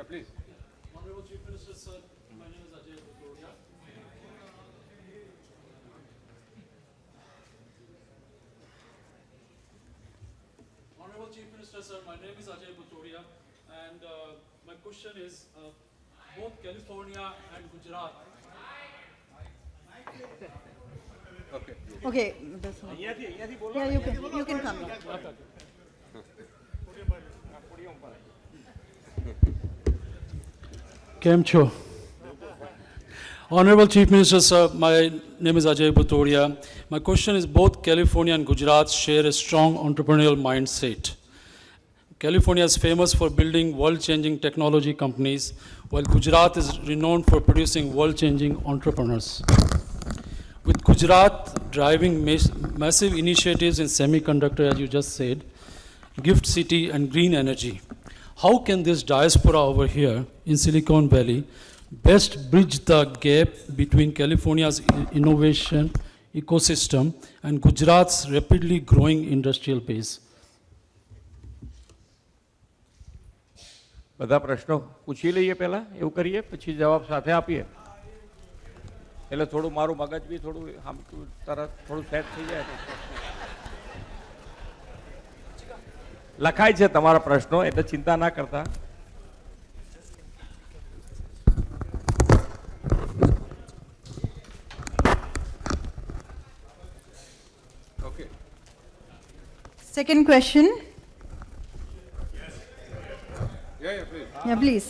Please. Honorable Chief Minister, sir, my name is Ajay Bhutoria. Honorable Chief Minister, sir, my name is Ajay Bhutoria, and my question is, both California and Gujarat. Okay. That's all. Yeah, you can come here. Kem Cho. Honorable Chief Minister, sir, my name is Ajay Bhutoria. My question is, both California and Gujarat share a strong entrepreneurial mindset. California is famous for building world-changing technology companies, while Gujarat is renowned for producing world-changing entrepreneurs. With Gujarat driving massive initiatives in semiconductor, as you just said, Gift City and green energy, how can this diaspora over here in Silicon Valley best bridge the gap between California's innovation ecosystem and Gujarat's rapidly growing industrial base? બધા પ્રશ્નો પૂછી લઈએ પહેલાં, એવું કરીએ, પછી જવાબ સાથે આપીએ. એટલે થોડું મારું મગજ બી થોડું આમ તરત થોડું સેટ થઈ જાય. લખાય છે તમારા પ્રશ્નો, એટલે ચિંતા ના કરતા. Okay. Second question. Yeah, please. Yeah, please.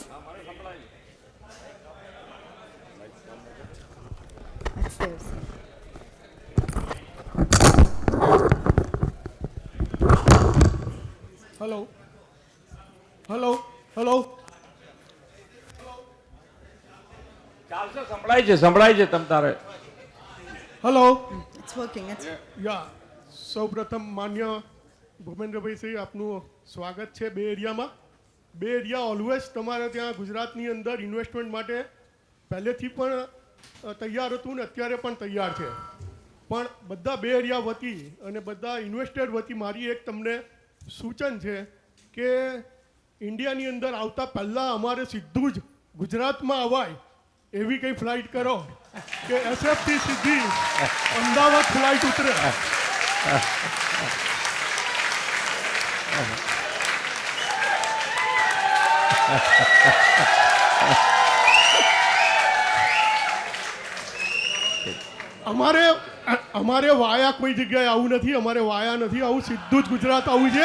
Upstairs. Hello. Hello. Hello. ચાલશે, સંભળાય છે તમ તારે. Hello. It's working. Yeah. સૌપ્રથમ માન્ય ભૂપેન્દ્રભાઈ શ્રી, આપનું સ્વાગત છે બે એરિયામાં. બે એરિયા ઓલવેઝ તમારે ત્યાં ગુજરાતની અંદર ઇન્વેસ્ટમેન્ટ માટે પહેલેથી પણ તૈયાર હતું ને અત્યારે પણ તૈયાર છે. પણ બધા બે એરિયા વતી અને બધા ઇન્વેસ્ટર વતી મારી એક તમને સૂચન છે કે ઇન્ડિયાની અંદર આવતા પહેલાં અમારે સીધું જ ગુજરાતમાં અવાય એવી કંઈ ફ્લાઇટ કરો કે એસએફથી સીધી અમદાવાદ ફ્લાઇટ ઉતરે. અમારે વાયા કોઈ જગ્યાએ આવું નથી, અમારે વાયા નથી આવું, સીધું જ ગુજરાત આવું છે.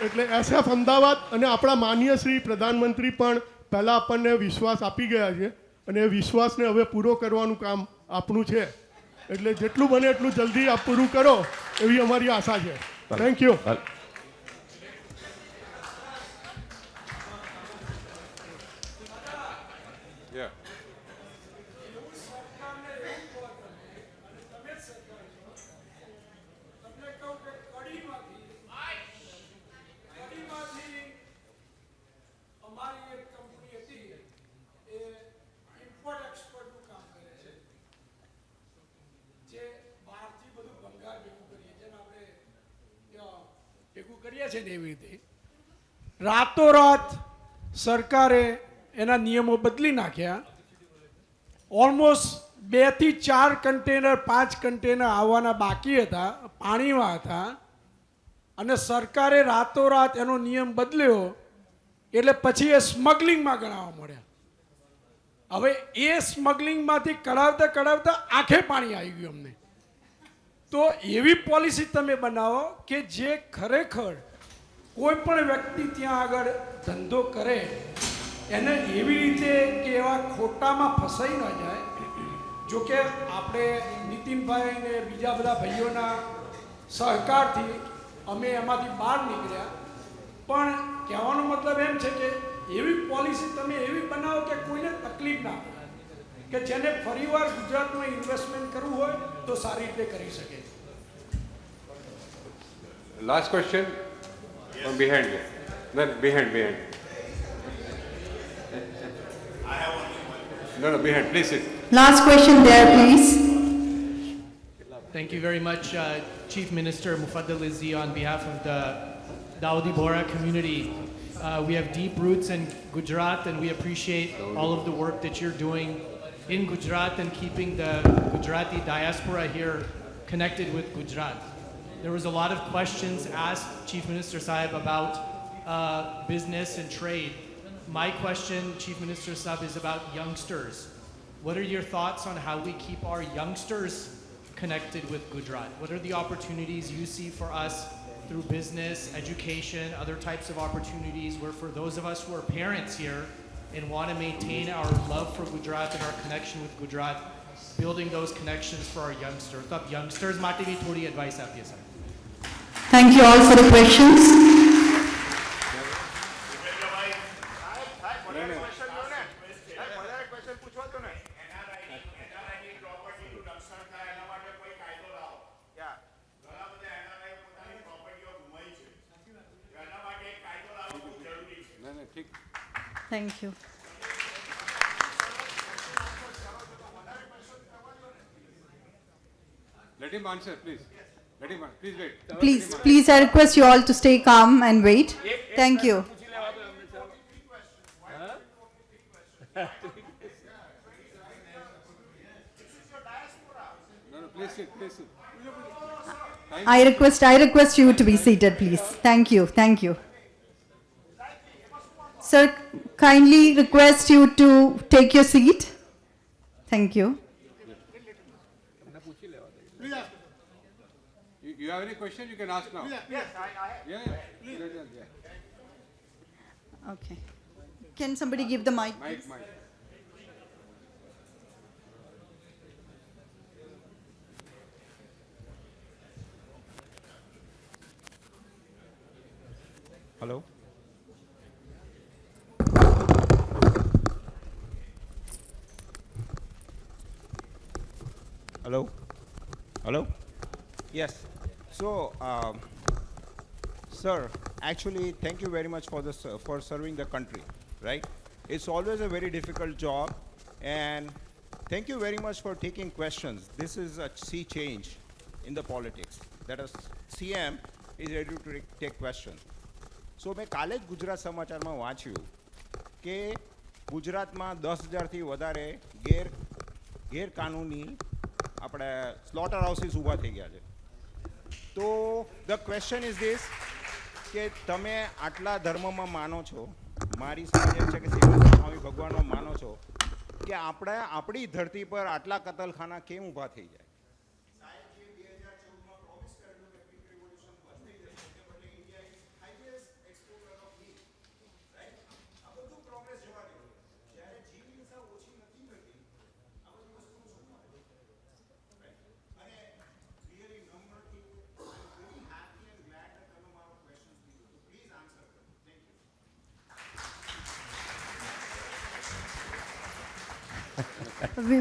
એટલે SF અમદાવાદ અને આપણા માનનીય શ્રી પ્રધાનમંત્રી પણ પહેલાં આપણને વિશ્વાસ આપી ગયા છે અને એ વિશ્વાસને હવે પૂરો કરવાનું કામ આપણું છે. એટલે જેટલું બને એટલું જલ્દી આપ પૂરું કરો એવી અમારી આશા છે. Thank you. Yeah. અમારી એક કંપની હતી એ ઇમ્પોર્ટ એક્સપોર્ટનું કામ કરે છે, જે બહારથી બધું ભંગાર ભેગું કરીએ, જેમ આપણે ભેગું કરીએ છીએ ને એવી રીતે રાતોરાત સરકારે એના નિયમો બદલી નાખ્યા. ઓલમોસ્ટ 2 થી 4 કન્ટેનર 5 કન્ટેનર આવવાના બાકી હતા, પાણીમાં હતા, અને સરકારે રાતોરાત એનો નિયમ બદલ્યો એટલે પછી એ સ્મગલિંગમાં ગણાવવા મળ્યા. હવે એ સ્મગલિંગમાંથી કઢાવતા આંખે પાણી આવી ગયું અમને. તો એવી પોલિસી તમે બનાવો કે જે ખરેખર કોઈ પણ વ્યક્તિ ત્યાં આગળ ધંધો કરે એને એવી રીતે કે એવા ખોટામાં ફસાઈ ન જાય. જો કે આપણે નીતિનભાઈ ને બીજા બધા ભાઈઓના સહકારથી અમે એમાંથી બહાર નીકળ્યા, પણ કહેવાનો મતલબ એમ છે કે એવી પોલિસી તમે એવી બનાવો કે કોઈને તકલીફ ના પડે, કે જેને ફરીવાર ગુજરાતમાં ઇન્વેસ્ટમેન્ટ કરવું હોય તો સારી રીતે કરી શકે. Last question from behind you. Then behind. No, behind. Please sit. Last question there, please. Thank you very much, Chief Minister Mufaddal Izzi, on behalf of the Dawoodi Bohra community. We have deep roots in Gujarat, and we appreciate all of the work that you're doing in Gujarat and keeping the Gujarati diaspora here connected with Gujarat. There was a lot of questions asked, Chief Minister Sahib, about business and trade. My question, Chief Minister Sahib, is about youngsters. What are your thoughts on how we keep our youngsters connected with Gujarat? What are the opportunities you see for us through business, education, other types of opportunities where for those of us who are parents here and want to maintain our love for Gujarat and our connection with Gujarat, building those connections for our youngsters? તો youngsters માટે બી થોડી advice આપીએ sir. Thank you all for the questions. Thank you. Let him answer, please. Let him answer. Please wait. Please, I request you all to stay calm and wait. Thank you. No, please sit. I request you to be seated, please. Thank you. Sir, kindly request you to take your seat. Thank you. You have any question, you can ask now. Yeah. Okay. Can somebody give the mic? Mic. Hello. Hello. Yes. So, sir, actually, thank you very much for serving the country. Right? It's always a very difficult job, and thank you very much for taking questions. This is a sea change in the politics. That is, CM is ready to take questions. So, મેં કાલે જ ગુજરાત સમાચારમાં વાંચ્યું કે ગુજરાતમાં 10,000થી વધારે ગેરકાનૂની આપણે સ્લોટર હાઉસીસ ઊભા થઈ ગયા છે. તો ધ ક્વેશ્ચન ઇઝ ધીસ કે તમે આટલા ધર્મમાં માનો છો, મારી સમજ એમ છે કે શ્રીમદ સ્વામી ભગવાનમાં માનો છો, કે આપણી ધરતી પર આટલા કતલખાના કેમ ઊભા થઈ જાય?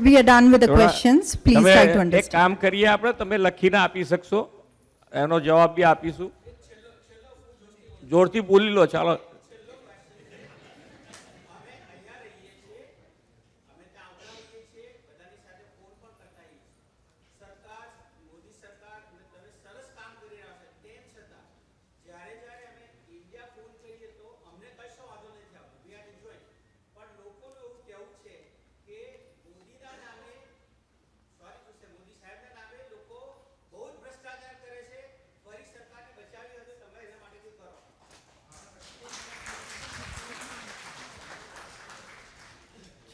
We are done with the questions. Please તમે try to એક understand. કામ કરીએ આપણે, તમે લખીને આપી શકશો, એનો જવાબ બી આપીશું. જોરથી બોલી લો, ચાલો.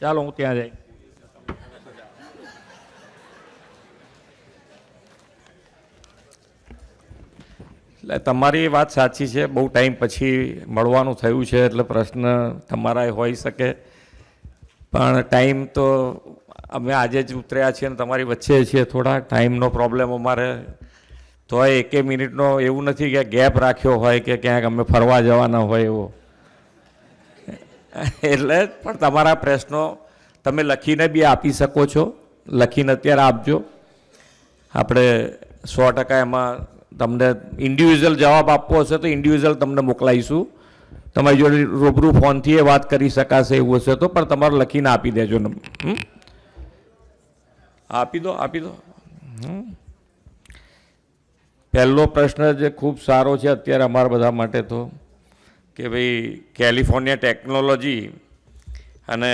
ચાલો હું ત્યાં જઈ. એટલે તમારી વાત સાચી છે, બહુ ટાઈમ પછી મળવાનું થયું છે એટલે પ્રશ્ન તમારા હોઈ શકે, પણ ટાઈમ તો અમે આજે જ ઉતર્યા છીએ અને તમારી વચ્ચે છીએ, થોડા ટાઈમનો પ્રોબ્લેમ અમારે તોય એકે મિનિટનો એવું નથી કે ગેપ રાખ્યો હોય કે ક્યાંક અમે ફરવા જવાના હોય એવો. એટલે પણ તમારા પ્રશ્નો તમે લખીને બી આપી શકો છો, લખીને અત્યારે આપજો. આપણે 100% એમાં તમને ઇન્ડિવિજ્યુઅલ જવાબ આપવો હશે તો ઇન્ડિવિજ્યુઅલ તમને મોકલાવીશું. તમારી જોડે રૂબરૂ ફોનથી એ વાત કરી શકાશે એવું હશે તો, પણ તમારે લખીને આપી દેજો. આપી દો, આપી દો. પહેલો પ્રશ્ન જે ખૂબ સારો છે અત્યારે અમારા બધા માટે તો, કે ભાઈ કેલિફોર્નિયા ટેકનોલોજી અને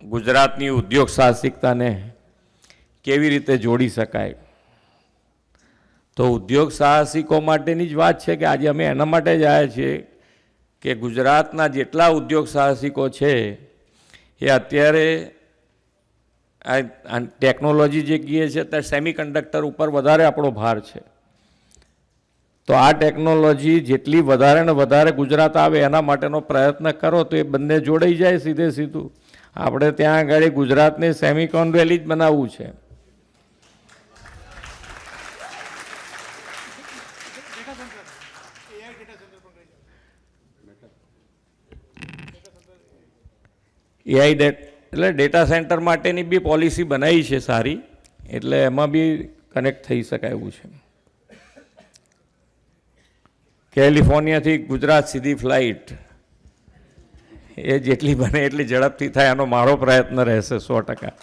ગુજરાતની ઉદ્યોગ સાહસિકતાને કેવી રીતે જોડી શકાય. તો ઉદ્યોગ સાહસિકો માટેની જ વાત છે કે આજે અમે એના માટે જ આવ્યા છીએ કે ગુજરાતના જેટલા ઉદ્યોગ સાહસિકો છે એ અત્યારે આ ટેકનોલોજી જે કહીએ છે તે સેમિકન્ડક્ટર ઉપર વધારે આપણો ભાર છે. તો આ ટેકનોલોજી જેટલી વધારે ને વધારે ગુજરાત આવે એના માટેનો પ્રયત્ન કરો તો એ બંને જોડાઈ જાય સીધે સીધું. આપણે ત્યાં આગળ ગુજરાતને સેમિકોન વેલી જ બનાવવું છે. એઆઈ એટલે ડેટા સેન્ટર માટેની બી પોલિસી બનાવી છે સારી, એટલે એમાં બી કનેક્ટ થઈ શકાય એવું છે. કેલિફોર્નિયાથી ગુજરાત સીધી ફ્લાઇટ એ જેટલી બને એટલી ઝડપથી થાય એનો મારો પ્રયત્ન રહેશે 100%.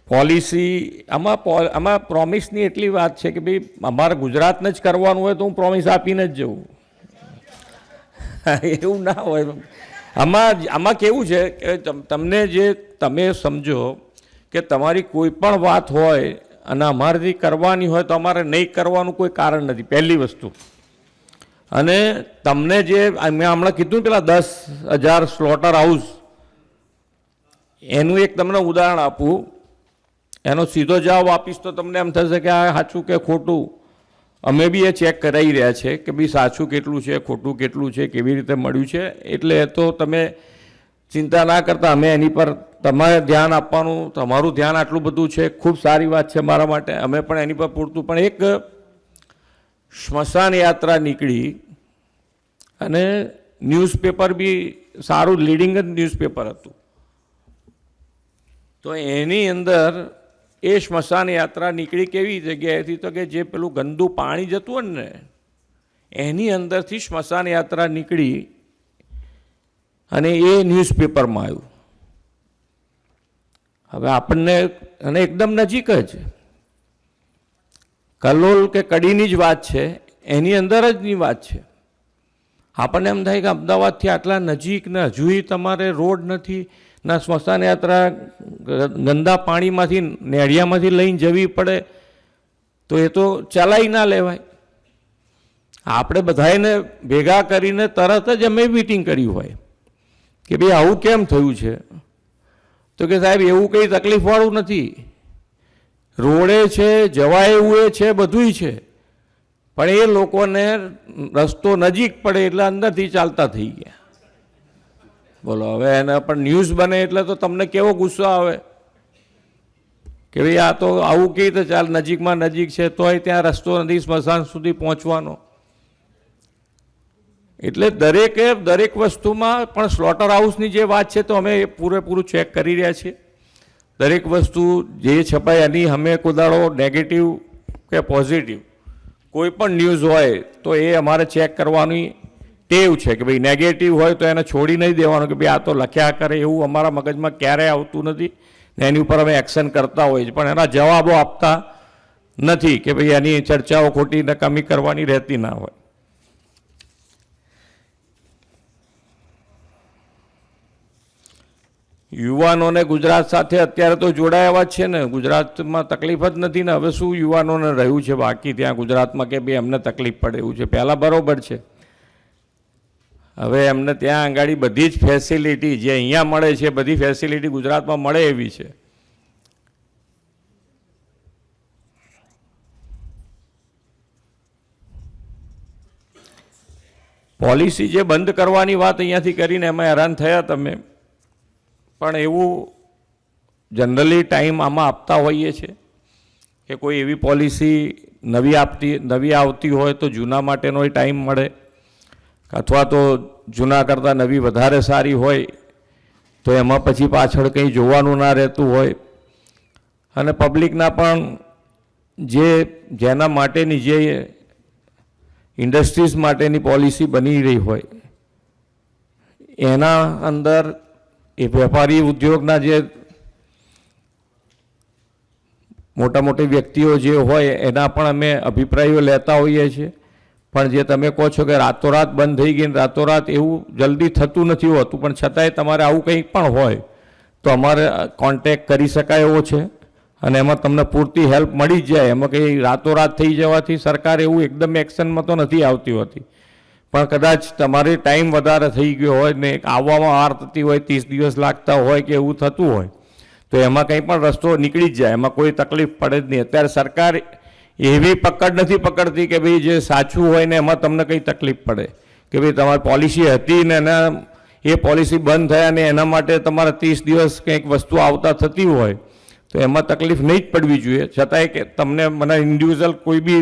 પોલિસી આમાં પ્રોમિસની એટલી વાત છે કે ભાઈ અમારે ગુજરાતને જ કરવાનું હોય તો હું પ્રોમિસ આપીને જ જઉં. એવું ના હોય. આમાં કેવું છે કે તમને જે તમે સમજો કે તમારી કોઈ પણ વાત હોય અને અમારાથી કરવાની હોય તો અમારે નહીં કરવાનું કોઈ કારણ નથી, પહેલી વસ્તુ. અને તમને જે મેં હમણાં કીધું પેલા 10,000 સ્લોટર હાઉસ, એનું એક તમને ઉદાહરણ આપું. એનો સીધો જવાબ આપીશ તો તમને એમ થશે કે આ સાચું કે ખોટું. અમે બી એ ચેક કરાવી રહ્યા છે કે ભાઈ સાચું કેટલું છે, ખોટું કેટલું છે, કેવી રીતે મળ્યું છે. એટલે તો તમે ચિંતા ના કરતા, અમે એની પર તમારે ધ્યાન આપવાનું, તમારું ધ્યાન આટલું બધું છે, ખૂબ સારી વાત છે મારા માટે. અમે પણ એની પર પૂરતું. પણ એક સ્મશાન યાત્રા નીકળી અને ન્યૂઝપેપર બી સારું લીડિંગ જ ન્યૂઝપેપર હતું. તો એની અંદર એ સ્મશાન યાત્રા નીકળી કેવી જગ્યાએથી, તો કે જે પેલું ગંદુ પાણી જતું હોય ને એની અંદરથી સ્મશાન યાત્રા નીકળી અને એ ન્યૂઝપેપરમાં આવ્યું. હવે આપણને અને એકદમ નજીક જ કલોલ કે કડીની જ વાત છે, એની અંદર જની વાત છે. આપણને એમ થાય કે અમદાવાદથી આટલા નજીક ને હજુય તમારે રોડ નથી, ના સ્મશાન યાત્રા ગંદા પાણીમાંથી નેડિયામાંથી લઈને જવી પડે, તો એ તો ચલાવી ના લેવાય. આપણે બધાને ભેગા કરીને તરત જ અમે મીટિંગ કરી હોય કે ભાઈ આવું કેમ થયું છે, તો કે સાહેબ એવું કંઈ તકલીફવાળું નથી, રોડે છે, જવાય એવું એ છે, બધુંય છે, પણ એ લોકોને રસ્તો નજીક પડે એટલે અંદરથી ચાલતા થઈ ગયા. બોલો હવે એના પણ ન્યૂઝ બને એટલે તો તમને કેવો ગુસ્સો આવે કે ભાઈ આ તો આવું કેવી રીતે ચાલ, નજીકમાં નજીક છે તોય ત્યાં રસ્તો નથી સ્મશાન સુધી પહોંચવાનો. એટલે દરેક વસ્તુમાં પણ સ્લોટર હાઉસની જે વાત છે તો અમે પૂરેપૂરું ચેક કરી રહ્યા છીએ. દરેક વસ્તુ જે છપાય એની અમે કોદાળો નેગેટિવ કે પોઝિટિવ કોઈ પણ ન્યૂઝ હોય તો એ અમારે ચેક કરવાની ટેવ છે કે ભાઈ નેગેટિવ હોય તો એને છોડી નહીં દેવાનું કે ભાઈ આ તો લખ્યા કરે, એવું અમારા મગજમાં ક્યારેય આવતું નથી ને એની ઉપર અમે એક્શન કરતા હોઈએ છીએ, પણ એના જવાબો આપતા નથી કે ભાઈ એની ચર્ચાઓ ખોટી નકામી કરવાની રહેતી ના હોય. યુવાનોને ગુજરાત સાથે અત્યારે તો જોડાયા જ છે ને, ગુજરાતમાં તકલીફ જ નથી ને, હવે શું યુવાનોને રહ્યું છે બાકી ત્યાં ગુજરાતમાં કે ભાઈ અમને તકલીફ પડે એવું છે. પહેલાં બરાબર છે, હવે એમને ત્યાં આંગાડી બધી જ ફેસિલિટી જે અહીંયા મળે છે બધી ફેસિલિટી ગુજરાતમાં મળે એવી છે. પોલિસી જે બંધ કરવાની વાત અહીંયાથી કરીને એમાં હેરાન થયા તમે, પણ એવું જનરલી ટાઈમ આમાં આપતા હોઈએ છીએ કે કોઈ એવી પોલિસી નવી આવતી હોય તો જૂના માટેનો ટાઈમ મળે, અથવા તો જૂના કરતાં નવી વધારે સારી હોય તો એમાં પછી પાછળ કંઈ જોવાનું ના રહેતું હોય, અને પબ્લિકના પણ જેના માટેની જે ઇન્ડસ્ટ્રીઝ માટેની પોલિસી બની રહી હોય એના અંદર એ વેપારી ઉદ્યોગના જે મોટા વ્યક્તિઓ જે હોય એના પણ અમે અભિપ્રાયો લેતા હોઈએ છીએ. પણ જે તમે કહો છો કે રાતોરાત બંધ થઈ ગઈ, રાતોરાત એવું જલ્દી થતું નથી હોતું, પણ છતાંય તમારે આવું કંઈક પણ હોય તો અમારે કોન્ટેક્ટ કરી શકાય એવો છે અને એમાં તમને પૂરતી હેલ્પ મળી જ જાય. એમાં કંઈ રાતોરાત થઈ જવાથી સરકાર એવું એકદમ એક્શનમાં તો નથી આવતી હોતી, પણ કદાચ તમારે ટાઈમ વધારે થઈ ગયો હોય ને આવવામાં વાર થતી હોય, 30 દિવસ લાગતા હોય કે એવું થતું હોય તો એમાં કંઈ પણ રસ્તો નીકળી જ જાય, એમાં કોઈ તકલીફ પડે જ નહીં. અત્યારે સરકાર એવી પકડ નથી પકડતી કે ભાઈ જે સાચું હોય ને એમાં તમને કંઈ તકલીફ પડે કે ભાઈ તમારી પોલિસી હતી ને એ પોલિસી બંધ થયા ને એના માટે તમારે 30 દિવસ કંઈક વસ્તુ આવતા થતી હોય તો એમાં તકલીફ નહીં જ પડવી જોઈએ. છતાંય કે તમને મને ઇન્ડિવિજ્યુઅલ કોઈ બી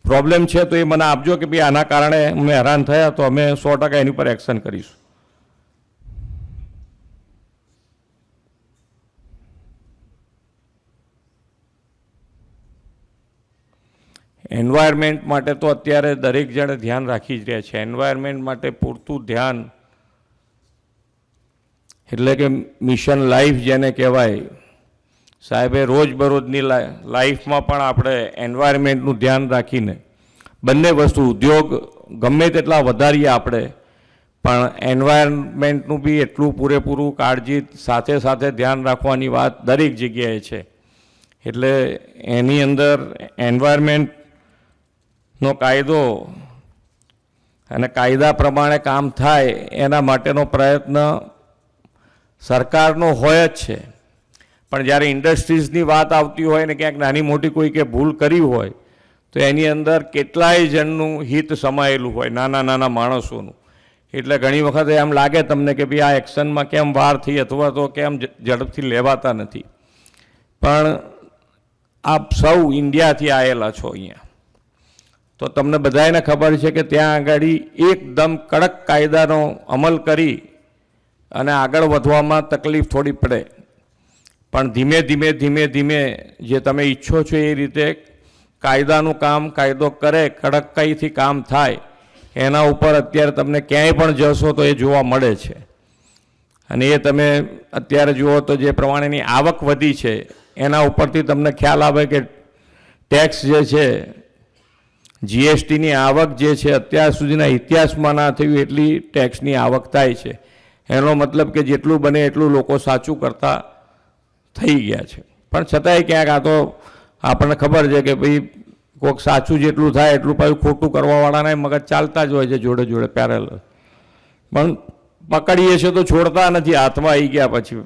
પ્રોબ્લેમ છે તો એ મને આપજો કે ભાઈ આના કારણે અમે હેરાન થયા, તો અમે 100% એની પર એક્શન કરીશું. એન્વાયરમેન્ટ માટે તો અત્યારે દરેક જણે ધ્યાન રાખી જ રહ્યા છે. એન્વાયરમેન્ટ માટે પૂરતું ધ્યાન એટલે કે મિશન લાઈફ જેને કહેવાય, સાહેબે રોજબરોજની લાઈફમાં પણ આપણે એન્વાયરમેન્ટનું ધ્યાન રાખીને બંને વસ્તુ ઉદ્યોગ ગમે તેટલા વધારીએ આપણે પણ એન્વાયરમેન્ટનું બી એટલું પૂરેપૂરું કાળજી સાથે સાથે ધ્યાન રાખવાની વાત દરેક જગ્યાએ છે. એટલે એની અંદર એન્વાયરમેન્ટનો કાયદો અને કાયદા પ્રમાણે કામ થાય એના માટેનો પ્રયત્ન સરકારનો હોય જ છે. પણ જ્યારે ઇન્ડસ્ટ્રીઝની વાત આવતી હોય ને ક્યાંક નાની મોટી કોઈ કે ભૂલ કરી હોય તો એની અંદર કેટલાય જણનું હિત સમાયેલું હોય, નાના માણસોનું. એટલે ઘણી વખત એમ લાગે તમને કે ભાઈ આ એક્શનમાં કેમ વાર થઈ અથવા તો કેમ ઝડપથી લેવાતા નથી. પણ આપ સૌ ઇન્ડિયાથી આવેલા છો અહીંયા, તો તમને બધાને ખબર છે કે ત્યાં આગળ એકદમ કડક કાયદાનો અમલ કરી અને આગળ વધવામાં તકલીફ થોડી પડે, પણ ધીમે ધીમે જે તમે ઈચ્છો છો એ રીતે કાયદાનું કામ કાયદો કરે, કડકાઈથી કામ થાય, એના ઉપર અત્યારે તમને ક્યાંય પણ જશો તો એ જોવા મળે છે. અને એ તમે અત્યારે જુઓ તો જે પ્રમાણેની આવક વધી છે એના ઉપરથી તમને ખ્યાલ આવે કે ટેક્સ જે છે, જીએસટીની આવક જે છે અત્યાર સુધીના ઇતિહાસમાં ના થયું એટલી ટેક્સની આવક થાય છે. એનો મતલબ કે જેટલું બને એટલું લોકો સાચું કરતા થઈ ગયા છે. પણ છતાંય ક્યાંક આ તો આપણને ખબર છે કે ભાઈ કોઈક સાચું જેટલું થાય એટલું પાછું ખોટું કરવાવાળાના મગજ ચાલતા જ હોય છે જોડે જોડે પેરેલલ. પણ પકડીએ છીએ તો છોડતા નથી, હાથમાં આવી ગયા પછી.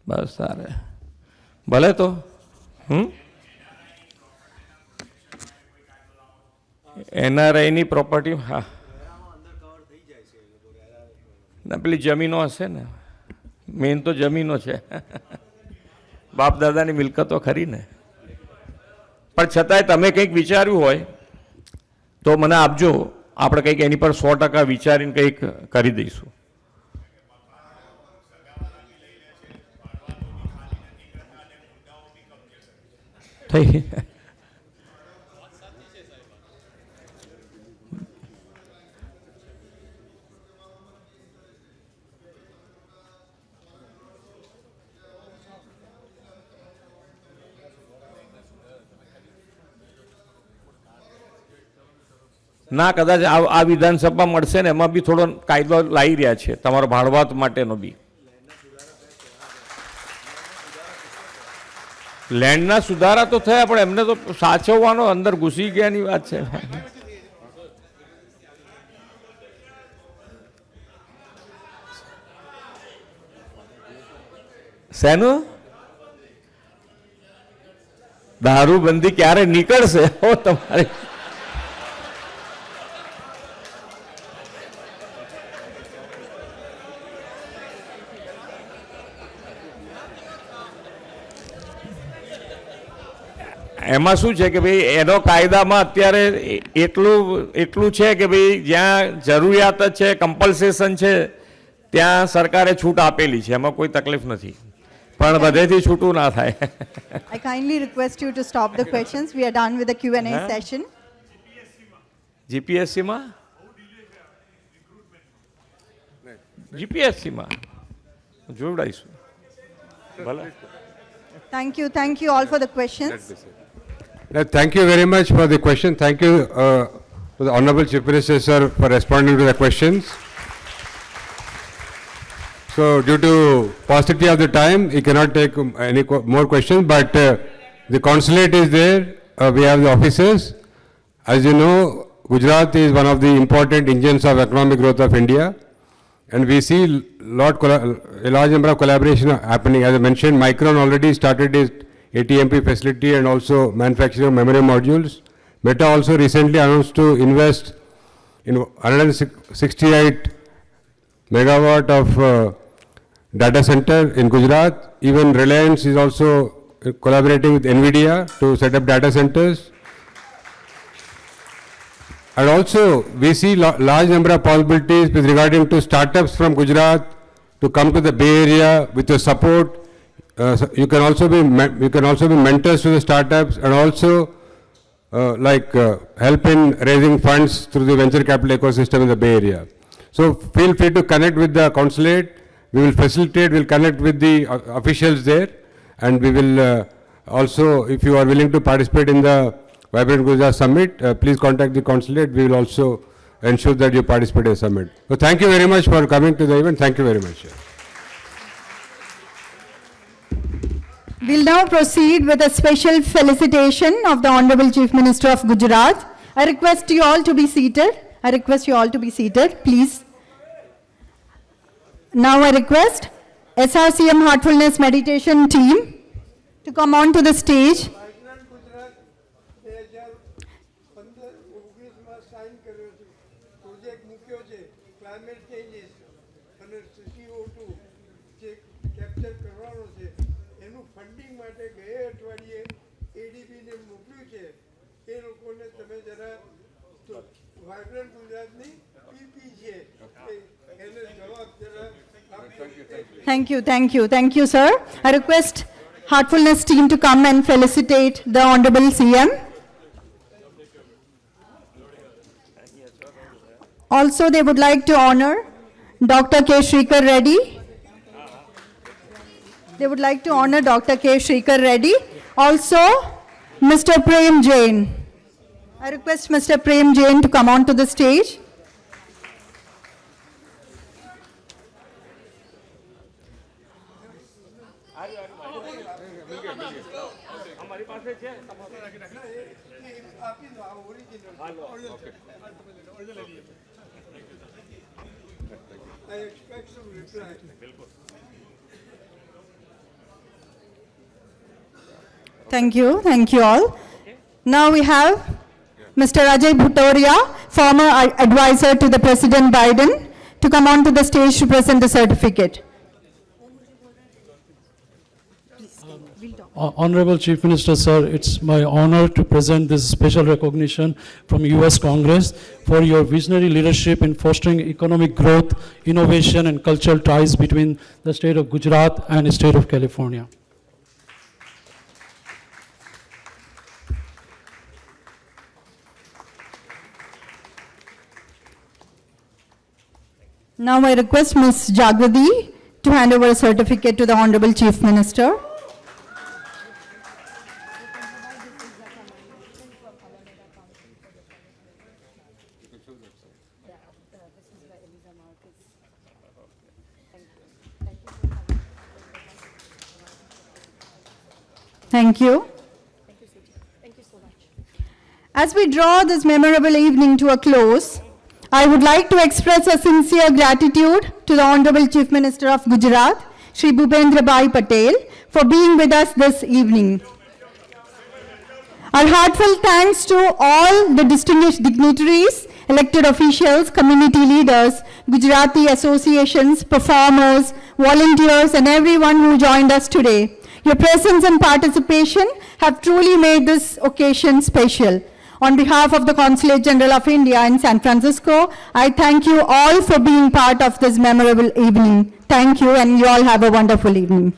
બસ સારે ભલે તો એનઆરઆઈની પ્રોપર્ટી, હા ના પેલી જમીનો હશે ને, મેઇન તો જમીનો છે. બાપ દાદાની મિલકતો ખરી ને. પણ છતાંય તમે કંઈક વિચાર્યું હોય તો મને આપજો, આપણે કંઈક એની પર 100% વિચારીને કંઈક કરી દઈશું. થઈ ના કદાચ આ વિધાનસભા મળશે ને એમાં બી થોડો કાયદો લાવી રહ્યા છે તમારો ભાડવાત માટેનો બી. લેન્ડના સુધારા તો થયા પણ એમને તો સાચવવાનો, અંદર ઘૂસી ગયાની વાત છે. શેનું દારૂબંધી ક્યારે નીકળશે હો તમારે? એમાં શું છે કે ભાઈ એનો કાયદામાં અત્યારે એટલું છે કે ભાઈ જ્યાં જરૂરિયાત જ છે, કમ્પલ્સેશન છે, ત્યાં સરકારે છૂટ આપેલી છે, એમાં કોઈ તકલીફ નથી. પણ બધેથી છૂટું ના થાય. I kindly request you to stop the questions. We are done with the Q&A session. જીપીએસસીમાં જોડાઈશું. ભલે. Thank you all for the questions. Thank you very much for the question. Thank you to the Honorable Chief Minister, sir, for responding to the questions. So, due to paucity of the time, he cannot take any more questions, but the consulate is there. We have the officers. As you know, Gujarat is one of the important engines of economic growth of India, and we see a large number of collaboration happening. As I mentioned, Micron already started its ATMP facility and also manufacturing of memory modules. Meta also recently announced to invest in 168 megawatt of data center in Gujarat. Even Reliance is also collaborating with NVIDIA to set up data centers. And also we see large number of possibilities with regarding to startups from Gujarat to come to the Bay Area with your support. You can also be mentors to the startups and also help in raising funds through the venture capital ecosystem in the Bay Area. So feel free to connect with the consulate. We will facilitate, we'll connect with the officials there, and we will also, if you are willing to participate in the Vibrant Gujarat Summit, please contact the consulate. We will also ensure that you participate in the summit. So thank you very much for coming to the event. Thank you very much. We'll now proceed with a special felicitation of the Honorable Chief Minister of Gujarat. I request you all to be seated. Please. Now I request SRCM Heartfulness Meditation team to come on to the stage. Vibrant Gujarat 2015-19માં sign કર્યો છે, project મૂક્યો છે climate changes અને CO2 જે capture કરવાનો છે એનું ફંડિંગ માટે ગયે અઠવાડિયે ADB-ને મોકલ્યું છે. એ લોકોને તમે જરા વાઇબ્રન્ટ ગુજરાતની PP છે એને જવાબ જરા Thank you, sir. I request Heartfulness team to come and felicitate the Honorable CM. Also, they would like to honor Dr. K. Shrikar Reddy. They would like to honor Dr. K. Shrikar Reddy. Also, Mr. Prem Jain. I request Mr. Prem Jain to come on to the stage. I expect some reply. Thank you all. Now we have Mr. Ajay Bhutoria, former advisor to the President Biden, to come on to the stage to present the certificate. Honorable Chief Minister, sir, it's my honor to present this special recognition from US Congress for your visionary leadership in fostering economic growth, innovation, and cultural ties between the state of Gujarat and the state of California. Now I request Ms. Jagwadi to hand over a certificate to the Honorable Chief Minister. Thank you. As we draw this memorable evening to a close, I would like to express a sincere gratitude to the Honorable Chief Minister of Gujarat, Shri Bhupendra Bhai Patel, for being with us this evening. Our heartfelt thanks to all the distinguished dignitaries, elected officials, community leaders, Gujarati associations, performers, volunteers, and everyone who joined us today. Your presence and participation have truly made this occasion special. On behalf of the Consulate General of India in San Francisco, I thank you all for being part of this memorable evening. Thank you, and you all have a wonderful evening.